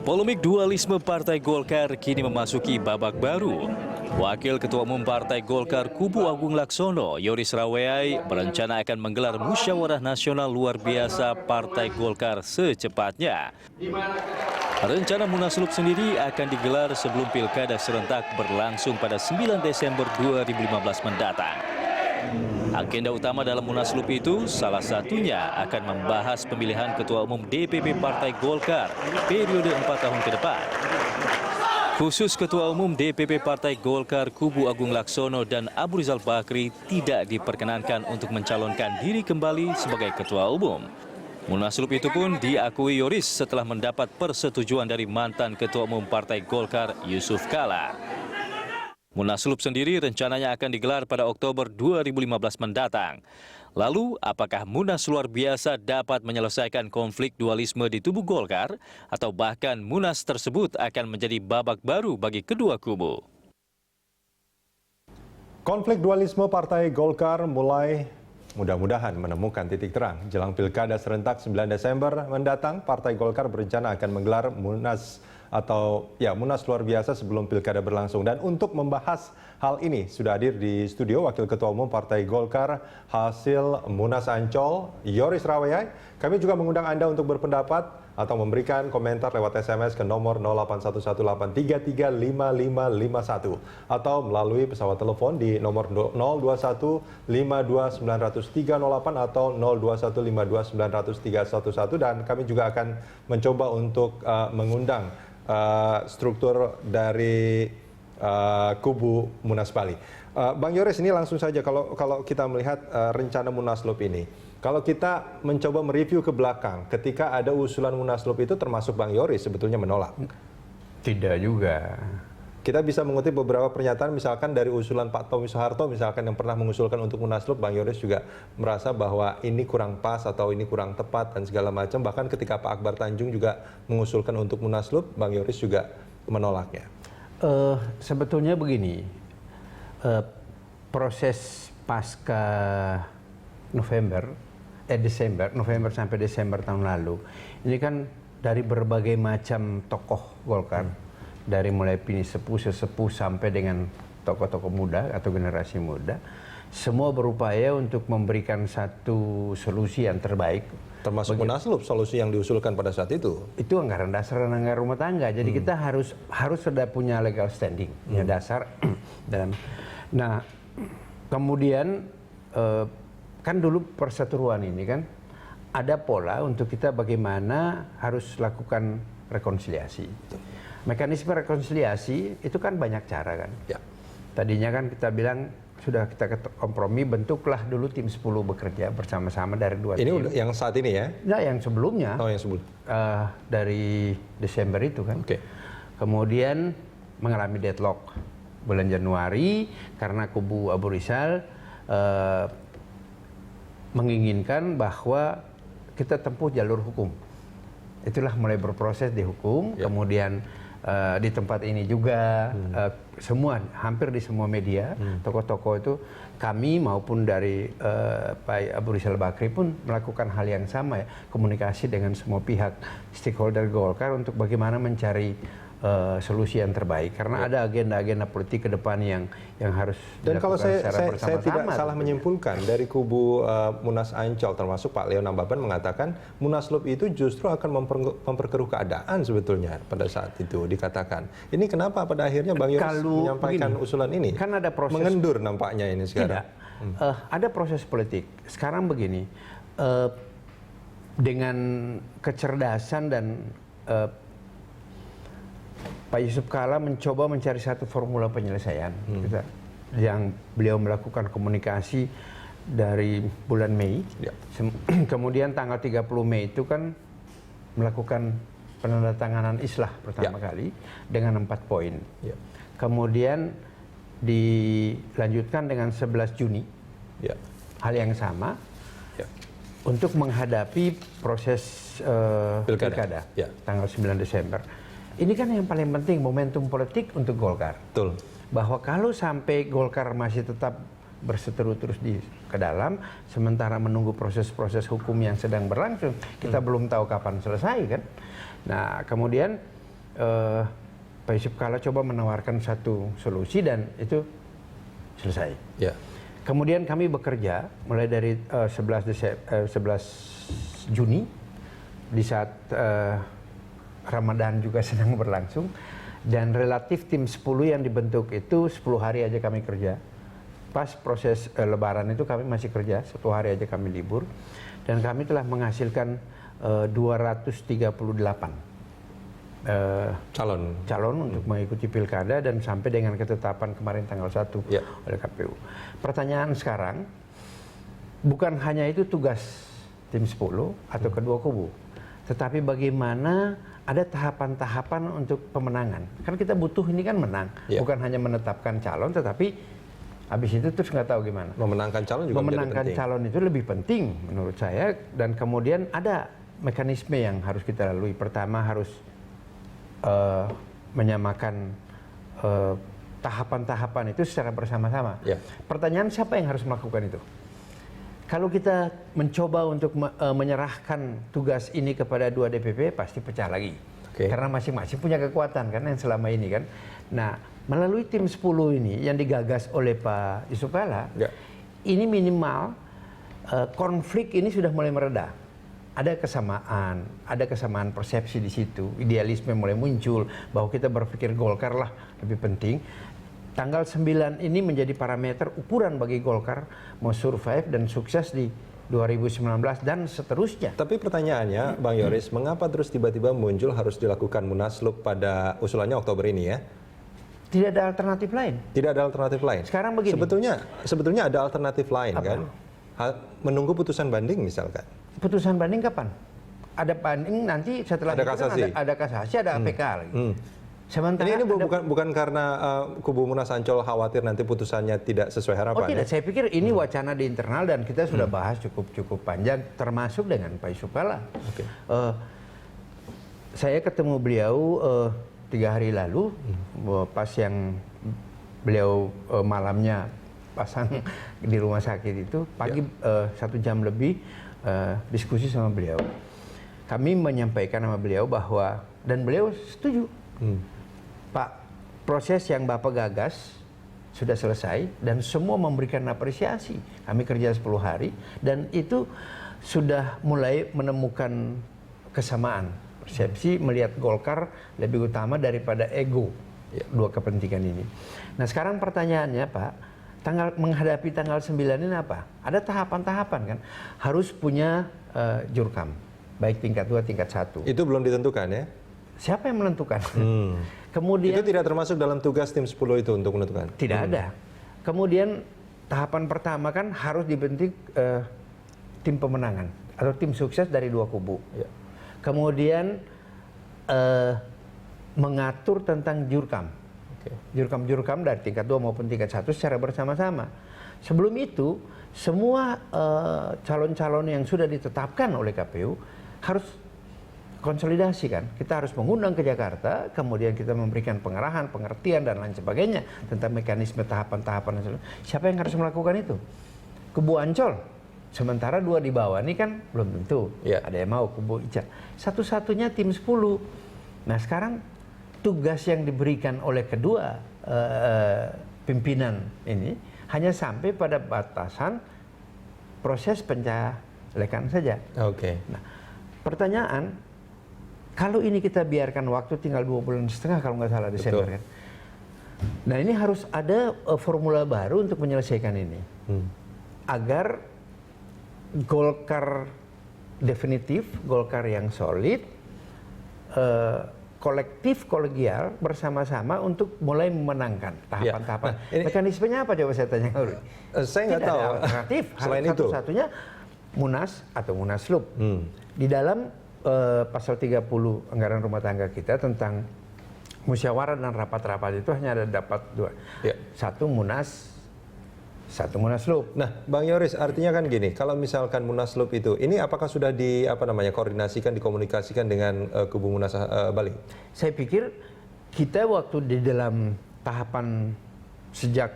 Polemik dualisme Partai Golkar kini memasuki babak baru. Wakil Ketua Umum Partai Golkar Kubu Agung Laksono, Yoris Raweai, berencana akan menggelar musyawarah nasional luar biasa Partai Golkar secepatnya. Rencana Munaslup sendiri akan digelar sebelum Pilkada serentak berlangsung pada 9 Desember 2015 mendatang. Agenda utama dalam Munaslup itu salah satunya akan membahas pemilihan Ketua Umum DPP Partai Golkar periode 4 tahun ke depan. Khusus Ketua Umum DPP Partai Golkar Kubu Agung Laksono dan Abu Rizal Bakri tidak diperkenankan untuk mencalonkan diri kembali sebagai Ketua Umum. Munaslup itu pun diakui Yoris setelah mendapat persetujuan dari mantan Ketua Umum Partai Golkar Yusuf Kala. Munaslup sendiri rencananya akan digelar pada Oktober 2015 mendatang. Lalu, apakah Munas luar biasa dapat menyelesaikan konflik dualisme di tubuh Golkar? Atau bahkan Munas tersebut akan menjadi babak baru bagi kedua kubu? Konflik dualisme Partai Golkar mulai mudah-mudahan menemukan titik terang. Jelang Pilkada serentak 9 Desember mendatang, Partai Golkar berencana akan menggelar Munas luar biasa sebelum Pilkada berlangsung. Dan untuk membahas hal ini sudah hadir di studio Wakil Ketua Umum Partai Golkar hasil Munas Ancol, Yoris Raweai. Kami juga mengundang Anda untuk berpendapat atau memberikan komentar lewat SMS ke nomor 081183355551 atau melalui pesawat telepon di nomor 021529308 atau 021529311 dan kami juga akan mencoba untuk mengundang struktur dari kubu Munas Bali. Bang Yoris, ini langsung saja kalau kita melihat rencana Munaslup ini. Kalau kita mencoba mereview ke belakang, ketika ada usulan Munaslup itu termasuk Bang Yoris sebetulnya menolak? Tidak juga. Kita bisa mengutip beberapa pernyataan misalkan dari usulan Pak Tommy Soeharto misalkan yang pernah mengusulkan untuk Munaslup, Bang Yoris juga merasa bahwa ini kurang pas atau ini kurang tepat dan segala macam. Bahkan ketika Pak Akbar Tanjung juga mengusulkan untuk Munaslup, Bang Yoris juga menolaknya. Sebetulnya begini, proses pasca November sampai Desember tahun lalu, ini kan dari berbagai macam tokoh Golkar, dari mulai sesepuh sampai dengan tokoh-tokoh muda atau generasi muda, semua berupaya untuk memberikan satu solusi yang terbaik. Termasuk Munaslup, solusi yang diusulkan pada saat itu. Itu anggaran dasar dan anggaran rumah tangga. Jadi kita harus sudah punya legal standing, ya dasar dalam. Nah, kemudian kan dulu perseteruan ini kan ada pola untuk kita bagaimana harus lakukan rekonsiliasi. Mekanisme rekonsiliasi itu kan banyak cara kan. Ya. Tadinya kan kita bilang sudah kita kompromi, bentuklah dulu tim 10 bekerja bersama-sama dari dua tim. Ini yang saat ini ya? Nah, yang sebelumnya. Oh, yang sebelum. Dari Desember itu kan. Oke. Kemudian mengalami deadlock bulan Januari karena kubu Abu Rizal menginginkan bahwa kita tempuh jalur hukum. Itulah mulai berproses di hukum, kemudian di tempat ini juga hampir di semua media, tokoh-tokoh itu kami maupun dari Pak Abu Rizal Bakri pun melakukan hal yang sama ya, komunikasi dengan semua pihak stakeholder Golkar untuk bagaimana mencari solusi yang terbaik karena ada agenda-agenda politik ke depan yang harus dan kalau saya tidak bersama-sama. Salah menyimpulkan dari kubu Munas Ancol termasuk Pak Leo Nambaban mengatakan Munaslup itu justru akan memperkeruh keadaan sebetulnya pada saat itu dikatakan. Ini kenapa pada akhirnya Bang Yoris menyampaikan usulan ini? Kan ada proses mengendur nampaknya ini sekarang. Tidak. Ada proses politik. Sekarang begini, dengan kecerdasan dan Pak Yusuf Kala mencoba mencari satu formula penyelesaian yang beliau melakukan komunikasi dari bulan Mei. Kemudian tanggal 30 Mei itu kan melakukan penandatanganan islah pertama kali dengan 4 poin. Kemudian dilanjutkan dengan 11 Juni. Hal yang sama untuk menghadapi proses pilkada tanggal 9 Desember. Ini kan yang paling penting, momentum politik untuk Golkar. Betul. Bahwa kalau sampai Golkar masih tetap berseteru terus ke dalam, sementara menunggu proses-proses hukum yang sedang berlangsung, kita belum tahu kapan selesai kan. Nah, kemudian Pak Yusuf Kala coba menawarkan satu solusi dan itu selesai. Ya. Kemudian kami bekerja mulai dari 11 Juni di saat Ramadan juga sedang berlangsung, dan relatif tim 10 yang dibentuk itu 10 hari aja kami kerja. Pas proses Lebaran itu kami masih kerja, 1 hari aja kami libur, dan kami telah menghasilkan 238 calon untuk mengikuti pilkada dan sampai dengan ketetapan kemarin tanggal 1 oleh KPU. Pertanyaan sekarang, bukan hanya itu tugas tim 10 atau kedua kubu, tetapi bagaimana ada tahapan-tahapan untuk pemenangan. Kan kita butuh ini kan menang, bukan hanya menetapkan calon, tetapi habis itu terus nggak tahu gimana. Memenangkan calon juga memenangkan menjadi penting. Calon itu lebih penting menurut saya, dan kemudian ada mekanisme yang harus kita lalui. Pertama harus menyamakan tahapan-tahapan itu secara bersama-sama. Pertanyaan, siapa yang harus melakukan itu? Kalau kita mencoba untuk menyerahkan tugas ini kepada 2 DPP, pasti pecah lagi. Karena masing-masing punya kekuatan kan yang selama ini kan. Nah, melalui tim 10 ini yang digagas oleh Pak Yusuf Kala, ini minimal konflik ini sudah mulai mereda. Ada kesamaan persepsi di situ, idealisme mulai muncul bahwa kita berpikir Golkar lah lebih penting. Tanggal 9 ini menjadi parameter ukuran bagi Golkar mau survive dan sukses di 2019 dan seterusnya. Tapi pertanyaannya, Bang Yoris, mengapa terus tiba-tiba muncul harus dilakukan munaslup pada usulannya Oktober ini ya? Tidak ada alternatif lain. Tidak ada alternatif lain. Sekarang begini. Sebetulnya ada alternatif lain. Apa? Kan? Menunggu putusan banding misalkan. Putusan banding kapan? Ada banding nanti setelah ada itu kasasi. Kan ada kasasi, ada APK lagi. Sementara ini bukan karena kubu Munas Ancol khawatir nanti putusannya tidak sesuai harapan. Tidak, saya pikir ini wacana di internal dan kita sudah bahas cukup panjang, termasuk dengan Pak Yusuf Kala. Saya ketemu beliau 3 hari lalu, pas yang beliau malamnya pasang di rumah sakit itu, pagi 1 jam lebih diskusi sama beliau. Kami menyampaikan sama beliau bahwa, dan beliau setuju, Pak, proses yang Bapak gagas sudah selesai dan semua memberikan apresiasi. Kami kerja 10 hari dan itu sudah mulai menemukan kesamaan. Persepsi melihat Golkar lebih utama daripada ego dua kepentingan ini. Nah sekarang pertanyaannya Pak, menghadapi tanggal 9 ini apa? Ada tahapan-tahapan kan? Harus punya jurkam, baik tingkat 2, tingkat 1. Itu belum ditentukan ya? Siapa yang menentukan? Kemudian itu tidak termasuk dalam tugas tim 10 itu untuk menentukan? Tidak ada. Kemudian tahapan pertama kan harus dibentuk tim pemenangan atau tim sukses dari 2 kubu. Kemudian mengatur tentang jurkam. Jurkam dari tingkat 2 maupun tingkat 1 secara bersama-sama. Sebelum itu, semua calon-calon yang sudah ditetapkan oleh KPU harus konsolidasi kan. Kita harus mengundang ke Jakarta, kemudian kita memberikan pengarahan, pengertian, dan lain sebagainya tentang mekanisme tahapan-tahapan. Siapa yang harus melakukan itu? Kubu Ancol. Sementara 2 di bawah ini kan belum tentu. Ada yang mau, kubu Ica. Satu-satunya tim 10. Nah sekarang tugas yang diberikan oleh kedua pimpinan ini hanya sampai pada batasan proses pencalekan saja. Nah, pertanyaan, kalau ini kita biarkan waktu tinggal 2,5 bulan kalau nggak salah Desember kan. Nah ini harus ada formula baru untuk menyelesaikan ini. Agar Golkar definitif, Golkar yang solid, kolektif, kolegial, bersama-sama untuk mulai memenangkan tahapan-tahapan. Mekanismenya apa coba saya tanya? Saya nggak tahu. Ada alternatif. Selain itu, satu-satunya Munas atau Munaslup. Di dalam pasal 30 anggaran rumah tangga kita tentang musyawarah dan rapat-rapat itu hanya ada dapat 2. Satu Munas, satu Munaslup. Nah, Bang Yoris, artinya kan gini, kalau misalkan Munaslup itu, ini apakah sudah koordinasikan, dikomunikasikan dengan kubu Munas Bali? Saya pikir kita waktu di dalam tahapan sejak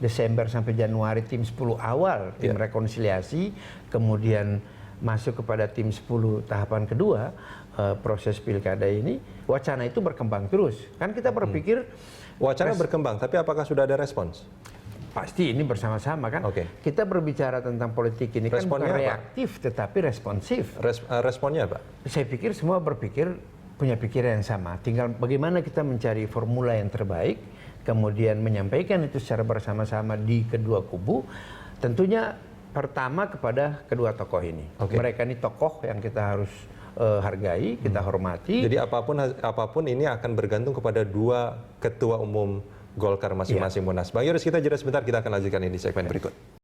Desember sampai Januari tim 10 awal, tim rekonsiliasi, kemudian masuk kepada tim 10 tahapan kedua proses pilkada ini, wacana itu berkembang terus. Kan kita berpikir Wacana berkembang, tapi apakah sudah ada respons? pasti ini bersama-sama kan. Oke. Kita berbicara tentang politik ini Responnya kan bukan apa? reaktif tetapi responsif. Responnya apa? Saya pikir semua berpikir punya pikiran yang sama. Tinggal bagaimana kita mencari formula yang terbaik, kemudian menyampaikan itu secara bersama-sama di kedua kubu. Tentunya pertama kepada kedua tokoh ini. Oke. Mereka ini tokoh yang kita harus hargai, kita hormati. Jadi apapun ini akan bergantung kepada dua ketua umum Golkar masing-masing Munas. Bang Yoris, kita jeda sebentar, kita akan lanjutkan ini di segmen berikut.